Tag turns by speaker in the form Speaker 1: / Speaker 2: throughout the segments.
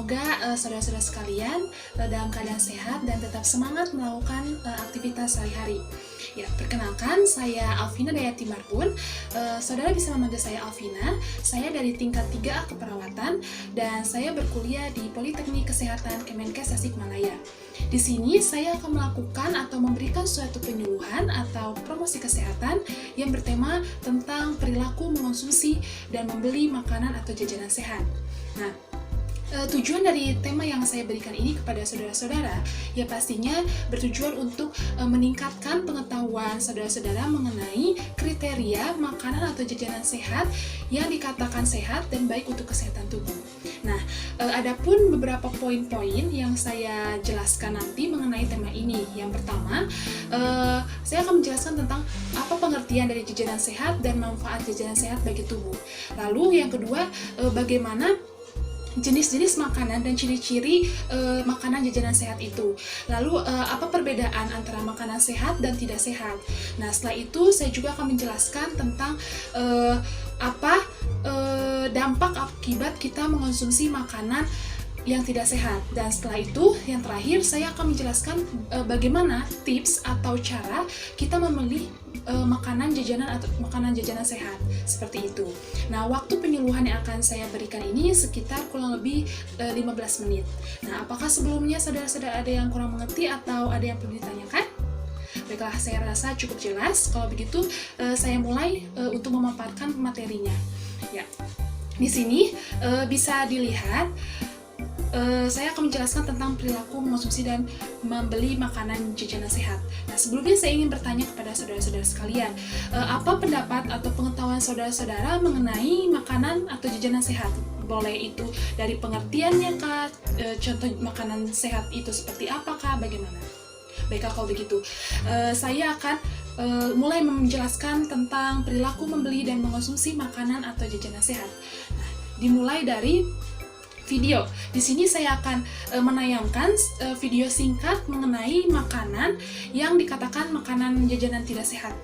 Speaker 1: Semoga saudara-saudara sekalian dalam keadaan sehat dan tetap semangat melakukan aktivitas sehari-hari. Ya, perkenalkan, saya Alvina Dayati Marbun. Saudara bisa memanggil saya Alvina. Saya dari tingkat 3A Keperawatan dan saya berkuliah di Politeknik Kesehatan Kemenkes Tasikmalaya. Di sini saya akan melakukan atau memberikan suatu penyuluhan atau promosi kesehatan yang bertema tentang perilaku mengonsumsi dan membeli makanan atau jajanan sehat. Nah, tujuan dari tema yang saya berikan ini kepada saudara-saudara ya pastinya bertujuan untuk meningkatkan pengetahuan saudara-saudara mengenai kriteria makanan atau jajanan sehat yang dikatakan sehat dan baik untuk kesehatan tubuh. Nah, adapun beberapa poin-poin yang saya jelaskan nanti mengenai tema ini. Yang pertama, saya akan menjelaskan tentang apa pengertian dari jajanan sehat dan manfaat jajanan sehat bagi tubuh. Lalu yang kedua, bagaimana jenis-jenis makanan dan ciri-ciri makanan jajanan sehat itu. Lalu apa perbedaan antara makanan sehat dan tidak sehat. Nah, setelah itu saya juga akan menjelaskan tentang apa dampak akibat kita mengonsumsi makanan yang tidak sehat. Dan setelah itu, yang terakhir saya akan menjelaskan bagaimana tips atau cara kita memilih makanan jajanan sehat seperti itu. Nah, waktu penyuluhan yang akan saya berikan ini sekitar kurang lebih 15 menit. Nah, apakah sebelumnya saudara-saudara ada yang kurang mengerti atau ada yang perlu ditanyakan? Baiklah, saya rasa cukup jelas. Kalau begitu, saya mulai untuk memaparkan materinya. Ya, di sini bisa dilihat. Saya akan menjelaskan tentang perilaku mengonsumsi dan membeli makanan jajanan sehat. Nah, sebelumnya saya ingin bertanya kepada saudara-saudara sekalian, apa pendapat atau pengetahuan saudara-saudara mengenai makanan atau jajanan sehat? Boleh itu dari pengertiannya kah? Contoh makanan sehat itu seperti apakah? Bagaimana? Baiklah, kalau begitu, saya akan mulai menjelaskan tentang perilaku membeli dan mengonsumsi makanan atau jajanan sehat. Nah, dimulai dari video. Di sini saya akan menayangkan video singkat mengenai makanan yang dikatakan makanan jajanan tidak sehat.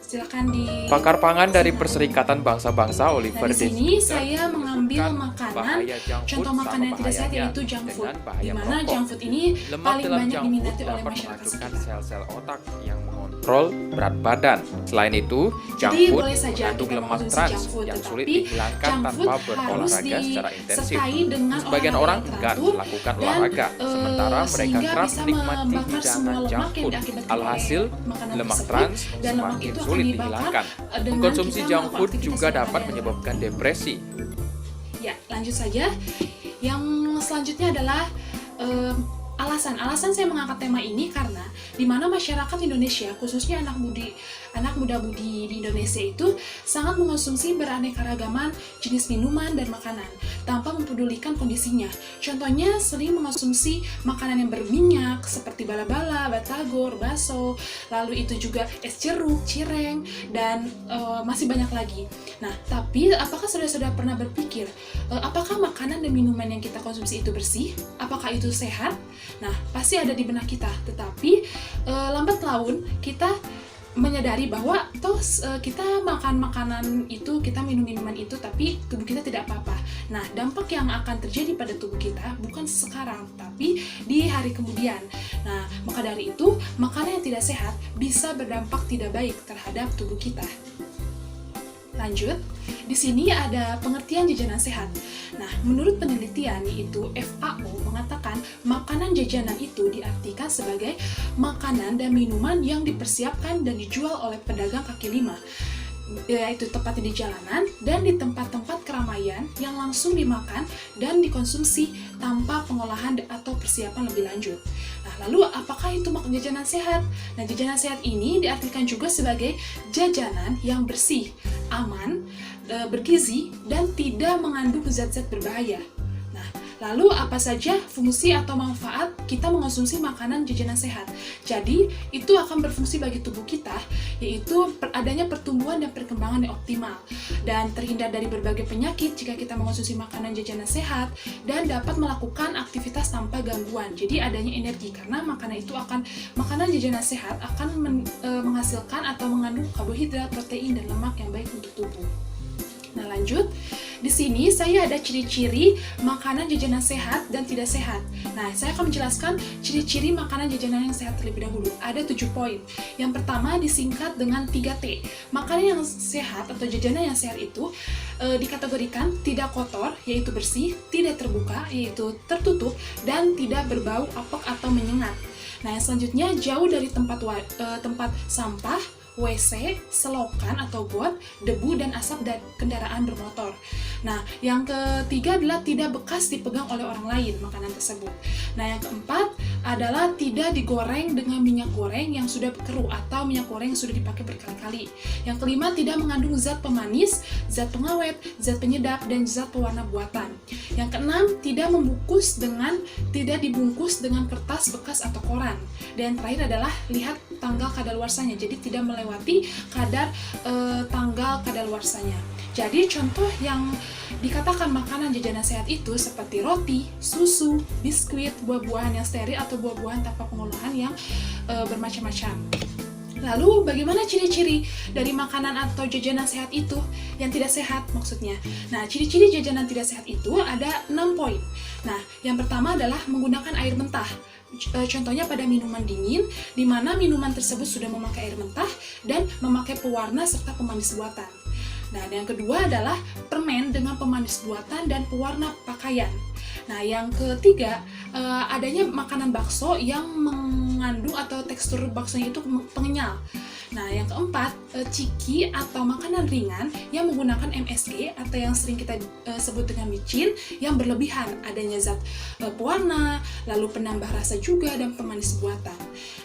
Speaker 1: Silakan di
Speaker 2: Pakar pangan dari Perserikatan Bangsa-Bangsa Oliver
Speaker 1: Nah, di sini
Speaker 2: Desinger
Speaker 1: saya mengambil makanan, contoh makanan yang tidak sehat yaitu junk food. Di mana junk food ini paling banyak diminati oleh masyarakat sekitar.
Speaker 2: Sel-sel otak yang mengontrol berat badan. Selain itu, junk
Speaker 1: Jadi
Speaker 2: food
Speaker 1: boleh saja
Speaker 2: mengandung
Speaker 1: kita
Speaker 2: lemak
Speaker 1: mengonsumsi
Speaker 2: trans
Speaker 1: junk food,
Speaker 2: yang sulit
Speaker 1: tetapi
Speaker 2: dihilangkan
Speaker 1: junk food
Speaker 2: tanpa
Speaker 1: harus
Speaker 2: berolahraga secara intensif.
Speaker 1: disertai dengan
Speaker 2: Sebagian
Speaker 1: olahraga
Speaker 2: orang
Speaker 1: yang
Speaker 2: enggan
Speaker 1: teratur
Speaker 2: melakukan
Speaker 1: dan,
Speaker 2: olahraga, sementara mereka
Speaker 1: sehingga
Speaker 2: kerap
Speaker 1: bisa
Speaker 2: menikmati
Speaker 1: membakar semua
Speaker 2: hidangan
Speaker 1: lemak
Speaker 2: junk
Speaker 1: yang
Speaker 2: food.
Speaker 1: diakibatkan
Speaker 2: Alhasil,
Speaker 1: oleh makanan
Speaker 2: lemak
Speaker 1: tersebut,
Speaker 2: trans
Speaker 1: dan lemak
Speaker 2: semakin
Speaker 1: itu akan
Speaker 2: sulit
Speaker 1: dibakar
Speaker 2: dihilangkan.
Speaker 1: dengan
Speaker 2: Mengkonsumsi
Speaker 1: kita
Speaker 2: junk
Speaker 1: melakukan
Speaker 2: food
Speaker 1: aktivitas
Speaker 2: juga dapat
Speaker 1: yang
Speaker 2: menyebabkan depresi.
Speaker 1: Ya, lanjut saja. Yang selanjutnya adalah alasan saya mengangkat tema ini karena di mana masyarakat Indonesia, khususnya anak muda budi di Indonesia itu sangat mengonsumsi beraneka ragaman jenis minuman dan makanan tanpa mempedulikan kondisinya. Contohnya sering mengonsumsi makanan yang berminyak seperti bala-bala, batagor, bakso, lalu itu juga es jeruk, cireng, dan masih banyak lagi. Nah, tapi apakah saudara-saudara pernah berpikir apakah makanan dan minuman yang kita konsumsi itu bersih? Apakah itu sehat? Nah, pasti ada di benak kita, tetapi lambat laun kita menyadari bahwa kita makan makanan itu, kita minum minuman itu, tapi tubuh kita tidak apa-apa. Nah, dampak yang akan terjadi pada tubuh kita bukan sekarang, tapi di hari kemudian. Nah, maka dari itu, makanan yang tidak sehat bisa berdampak tidak baik terhadap tubuh kita. Lanjut, di sini ada pengertian jajanan sehat. Nah, menurut penelitian yaitu FAO mengatakan makanan jajanan itu diartikan sebagai makanan dan minuman yang dipersiapkan dan dijual oleh pedagang kaki lima, yaitu tepatnya di jalanan dan di tempat-tempat keramaian yang langsung dimakan dan dikonsumsi tanpa pengolahan atau persiapan lebih lanjut. Nah, lalu apakah itu jajanan sehat? Nah, jajanan sehat ini diartikan juga sebagai jajanan yang bersih, aman, bergizi, dan tidak mengandung zat-zat berbahaya. Nah, lalu apa saja fungsi atau manfaat kita mengonsumsi makanan jajanan sehat? Jadi, itu akan berfungsi bagi tubuh kita, yaitu adanya pertumbuhan dan perkembangan yang optimal, dan terhindar dari berbagai penyakit jika kita mengonsumsi makanan jajanan sehat, dan dapat melakukan aktivitas tanpa gangguan. Jadi, adanya energi, karena makanan jajanan sehat akan menghasilkan atau mengandung karbohidrat, protein, dan lemak yang baik untuk tubuh. Nah, lanjut. di sini saya ada ciri-ciri makanan jajanan sehat dan tidak sehat. Nah, saya akan menjelaskan ciri-ciri makanan jajanan yang sehat terlebih dahulu. Ada 7 poin. Yang pertama disingkat dengan 3T. Makanan yang sehat atau jajanan yang sehat itu dikategorikan tidak kotor, yaitu bersih, tidak terbuka, yaitu tertutup, dan tidak berbau, apek, atau menyengat. Nah, yang selanjutnya jauh dari tempat sampah, WC, selokan atau got, debu dan asap dan kendaraan bermotor. Nah, yang ketiga adalah tidak bekas dipegang oleh orang lain makanan tersebut. Nah, yang keempat adalah tidak digoreng dengan minyak goreng yang sudah keruh atau minyak goreng yang sudah dipakai berkali-kali. Yang kelima tidak mengandung zat pemanis, zat pengawet, zat penyedap, dan zat pewarna buatan. Yang keenam tidak dibungkus dengan kertas bekas atau koran. Dan yang terakhir adalah lihat tanggal kadaluarsanya, jadi tidak melewati kadar tanggal kadaluarsanya. Jadi contoh yang dikatakan makanan jajanan sehat itu seperti roti, susu, biskuit, buah-buahan yang steril atau buah-buahan tanpa pengolahan yang bermacam-macam. Lalu bagaimana ciri-ciri dari makanan atau jajanan sehat itu yang tidak sehat maksudnya? Nah, ciri-ciri jajanan tidak sehat itu ada 6 poin. Nah, yang pertama adalah menggunakan air mentah. Contohnya pada minuman dingin, di mana minuman tersebut sudah memakai air mentah dan memakai pewarna serta pemanis buatan. Nah, yang kedua adalah permen dengan pemanis buatan dan pewarna pakaian. Nah, yang ketiga, adanya makanan bakso yang mengandung atau tekstur baksonya itu pengenyal. Nah, yang keempat, ciki atau makanan ringan yang menggunakan MSG atau yang sering kita sebut dengan micin yang berlebihan, adanya zat pewarna, lalu penambah rasa juga, dan pemanis buatan.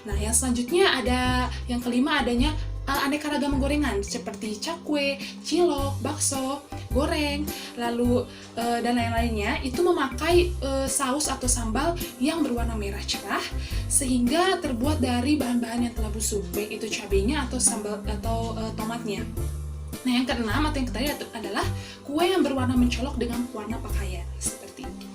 Speaker 1: Nah, yang selanjutnya ada yang kelima adanya aneka ragam gorengan seperti cakwe, cilok, bakso, goreng, lalu dan lain-lainnya itu memakai saus atau sambal yang berwarna merah cerah sehingga terbuat dari bahan-bahan yang telah busuk, baik itu cabenya atau sambal atau tomatnya. Nah, yang keenam atau yang terakhir adalah kue yang berwarna mencolok dengan warna pakaian seperti itu.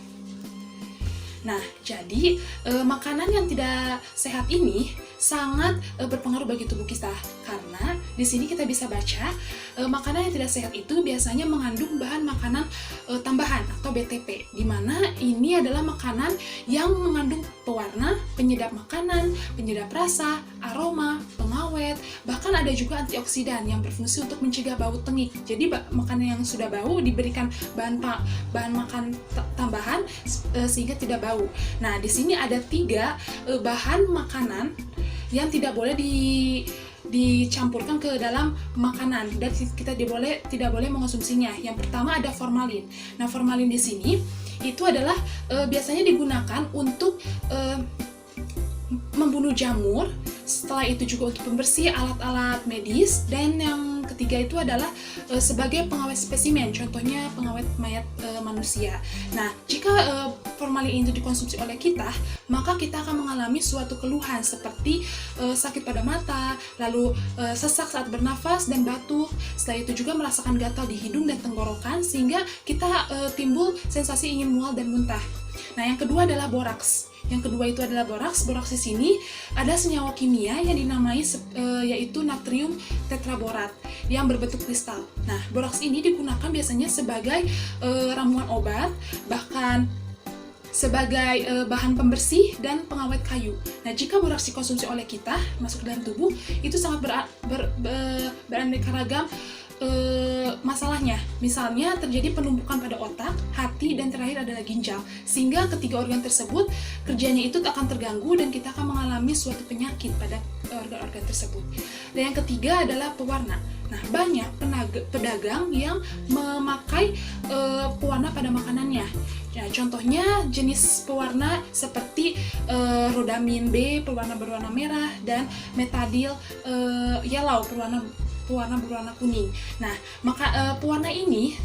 Speaker 1: Nah, jadi makanan yang tidak sehat ini sangat berpengaruh bagi tubuh kita karena di sini kita bisa baca makanan yang tidak sehat itu biasanya mengandung bahan makanan tambahan atau BTP, di mana ini adalah makanan yang mengandung pewarna, penyedap makanan, penyedap rasa, aroma, pengawet, bahkan ada juga antioksidan yang berfungsi untuk mencegah bau tengik. Jadi makanan yang sudah bau diberikan bahan makan tambahan sehingga tidak bau. Nah, di sini ada 3 bahan makanan yang tidak boleh dicampurkan ke dalam makanan dan kita tidak boleh mengonsumsinya. Yang pertama ada formalin. Nah, formalin di sini itu adalah biasanya digunakan untuk membunuh jamur. Setelah itu juga untuk pembersih alat-alat medis, dan yang ketiga itu adalah sebagai pengawet spesimen, contohnya pengawet mayat manusia. Nah, jika formalin itu dikonsumsi oleh kita, maka kita akan mengalami suatu keluhan seperti sakit pada mata, lalu sesak saat bernafas dan batuk. Setelah itu juga merasakan gatal di hidung dan tenggorokan sehingga kita timbul sensasi ingin mual dan muntah. Nah, yang kedua adalah boraks. Yang kedua itu adalah boraks. Boraks di sini ada senyawa kimia yang dinamai yaitu natrium tetraborat yang berbentuk kristal. Nah, boraks ini digunakan biasanya sebagai ramuan obat, bahkan sebagai bahan pembersih dan pengawet kayu. Nah, jika boraks dikonsumsi oleh kita masuk ke dalam tubuh, itu sangat beraneka ragam masalahnya. Misalnya terjadi penumpukan pada otak, hati, dan terakhir adalah ginjal, sehingga ketiga organ tersebut kerjanya itu akan terganggu dan kita akan mengalami suatu penyakit pada organ-organ tersebut. Dan yang ketiga adalah pewarna. Nah, banyak pedagang yang memakai pewarna pada makanannya. Nah, contohnya jenis pewarna seperti rodamin B pewarna berwarna merah dan metadil yellow pewarna berwarna kuning. Nah, maka pewarna ini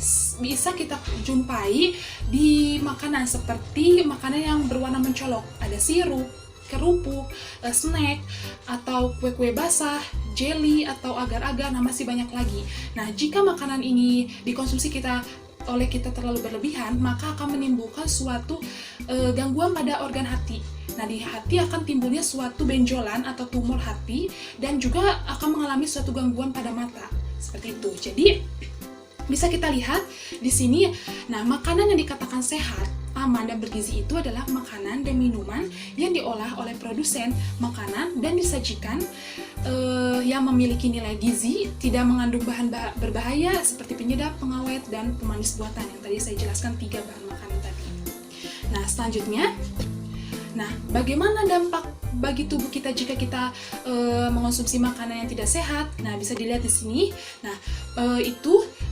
Speaker 1: bisa kita jumpai di makanan seperti makanan yang berwarna mencolok. Ada sirup, kerupuk, snack, atau kue-kue basah, jelly, atau agar-agar, nah masih banyak lagi. Nah, jika makanan ini dikonsumsi oleh kita terlalu berlebihan, maka akan menimbulkan suatu gangguan pada organ hati. Nah, di hati akan timbulnya suatu benjolan atau tumor hati dan juga akan mengalami suatu gangguan pada mata. Seperti itu. Jadi, Bisa kita lihat di sini, nah makanan yang dikatakan sehat, aman, dan bergizi itu adalah makanan dan minuman yang diolah oleh produsen makanan dan disajikan yang memiliki nilai gizi, tidak mengandung bahan berbahaya seperti penyedap, pengawet, dan pemanis buatan yang tadi saya jelaskan 3 bahan makanan tadi. Nah, selanjutnya, bagaimana dampak bagi tubuh kita jika kita mengonsumsi makanan yang tidak sehat? Nah, bisa dilihat di sini. Nah,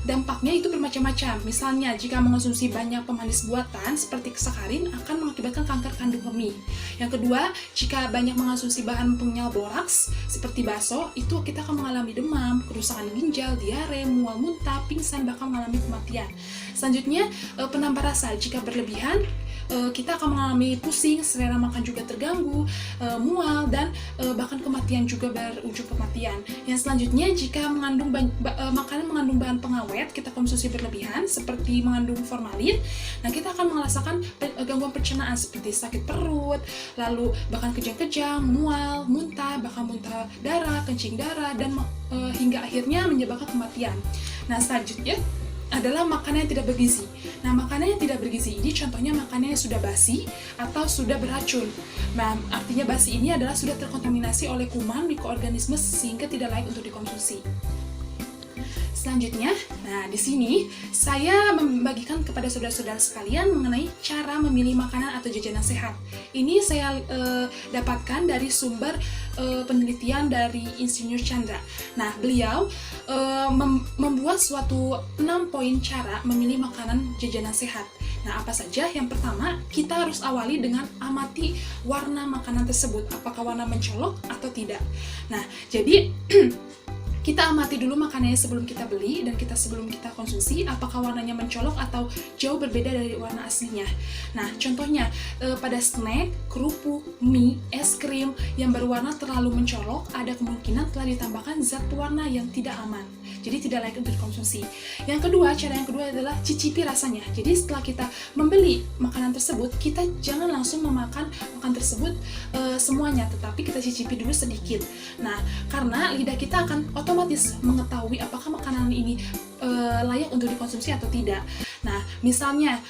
Speaker 1: dampaknya itu bermacam-macam. Misalnya, jika mengonsumsi banyak pemanis buatan seperti sakarin akan mengakibatkan kanker kandung kemih. Yang kedua, jika banyak mengonsumsi bahan pengunyah boraks seperti bakso, itu kita akan mengalami demam, kerusakan ginjal, diare, mual muntah, pingsan, bahkan mengalami kematian. Selanjutnya, penambah rasa. Jika berlebihan, kita akan mengalami pusing, selera makan juga terganggu, mual, dan bahkan kematian juga berujung kematian. Yang selanjutnya, jika makanan mengandung bahan pengawet, kita konsumsi berlebihan seperti mengandung formalin, nah kita akan merasakan gangguan pencernaan seperti sakit perut, lalu bahkan kejang-kejang, mual, muntah, bahkan muntah darah, kencing darah, dan hingga akhirnya menyebabkan kematian. Nah, selanjutnya adalah makanan yang tidak bergizi. Nah, makanan yang tidak bergizi ini contohnya makanan yang sudah basi atau sudah beracun. Nah, artinya basi ini adalah sudah terkontaminasi oleh kuman, mikroorganisme sehingga tidak layak untuk dikonsumsi. Selanjutnya, nah di sini saya membagikan kepada saudara-saudara sekalian mengenai cara memilih makanan atau jajanan sehat. Ini saya dapatkan dari sumber penelitian dari Insinyur Chandra. Nah, beliau membuat suatu 6 poin cara memilih makanan jajanan sehat. Nah, apa saja? Yang pertama, kita harus awali dengan amati warna makanan tersebut, apakah warna mencolok atau tidak. Nah, jadi kita amati dulu makanannya sebelum kita beli dan sebelum kita konsumsi, apakah warnanya mencolok atau jauh berbeda dari warna aslinya. Nah, contohnya pada snack, kerupuk, mie, es krim yang berwarna terlalu mencolok, ada kemungkinan telah ditambahkan zat pewarna yang tidak aman, jadi tidak layak untuk dikonsumsi. Cara yang kedua adalah cicipi rasanya. Jadi setelah kita membeli makanan tersebut, kita jangan langsung memakan makanan tersebut semuanya, tetapi kita cicipi dulu sedikit. Nah, karena lidah kita akan otomatis mengetahui apakah makanan ini layak untuk dikonsumsi atau tidak. Nah, misalnya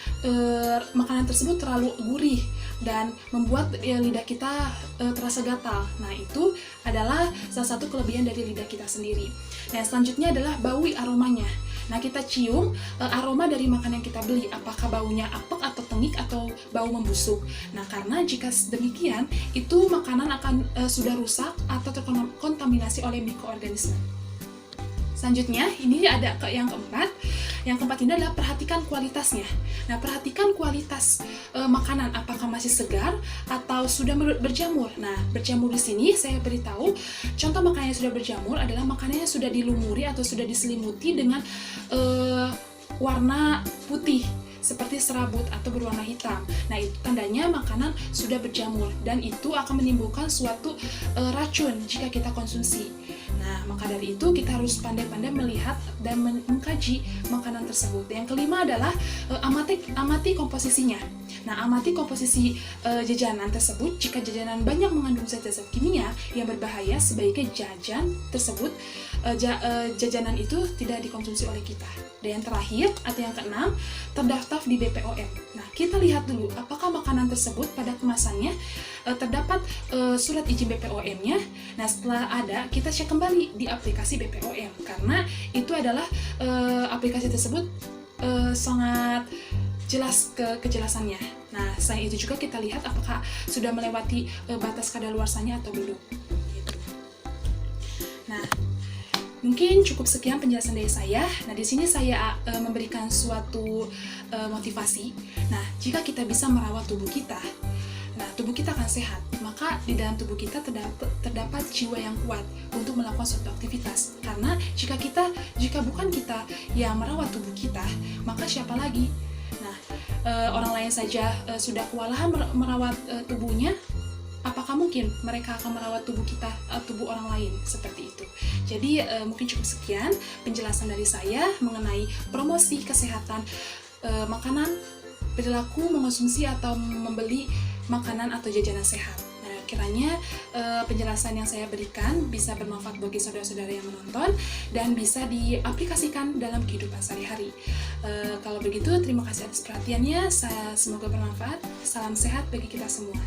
Speaker 1: makanan tersebut terlalu gurih dan membuat lidah kita terasa gatal. Nah, itu adalah salah satu kelebihan dari lidah kita sendiri. Nah, selanjutnya adalah baui aromanya. Nah, kita cium aroma dari makanan yang kita beli, apakah baunya apek atau tengik atau bau membusuk. Nah, karena jika demikian, itu makanan akan sudah rusak atau terkontaminasi oleh mikroorganisme. Selanjutnya, ini ada yang keempat. Yang keempat ini adalah perhatikan kualitasnya. Nah, perhatikan kualitas makanan, apakah masih segar atau sudah berjamur. Nah, berjamur di sini saya beritahu, contoh makanan yang sudah berjamur adalah makanan yang sudah dilumuri atau sudah diselimuti dengan warna putih seperti serabut atau berwarna hitam. Nah, itu tandanya makanan sudah berjamur dan itu akan menimbulkan suatu racun jika kita konsumsi. Nah, maka dari itu kita harus pandai-pandai melihat dan mengkaji makanan tersebut. Yang kelima adalah amati komposisinya. Nah, amati komposisi jajanan tersebut. Jika jajanan banyak mengandung zat-zat kimia yang berbahaya, sebaiknya jajanan itu tidak dikonsumsi oleh kita. Dan yang terakhir atau yang keenam, terdaftar di BPOM. Nah, kita lihat dulu apakah makanan tersebut pada kemasannya terdapat surat izin BPOM-nya. Nah, setelah ada, kita cek kembali di aplikasi BPOM karena itu adalah aplikasi tersebut sangat jelas kejelasannya. Nah, selain itu juga kita lihat apakah sudah melewati batas kadaluarsanya atau belum. Gitu. Nah, mungkin cukup sekian penjelasan dari saya. Nah, di sini saya memberikan suatu motivasi. Nah, jika kita bisa merawat tubuh kita, nah tubuh kita akan sehat. Maka di dalam tubuh kita terdapat jiwa yang kuat untuk melakukan suatu aktivitas. Karena jika bukan kita yang merawat tubuh kita, maka siapa lagi? Nah, orang lain saja sudah kewalahan merawat tubuhnya. Apakah mungkin mereka akan merawat tubuh kita, tubuh orang lain seperti itu? Jadi mungkin cukup sekian penjelasan dari saya mengenai promosi kesehatan makanan, perilaku mengonsumsi atau membeli makanan atau jajanan sehat. Nah, Kiranya penjelasan yang saya berikan bisa bermanfaat bagi saudara-saudara yang menonton dan bisa diaplikasikan dalam kehidupan sehari-hari. Kalau begitu, terima kasih atas perhatiannya. Semoga bermanfaat. Salam sehat bagi kita semua.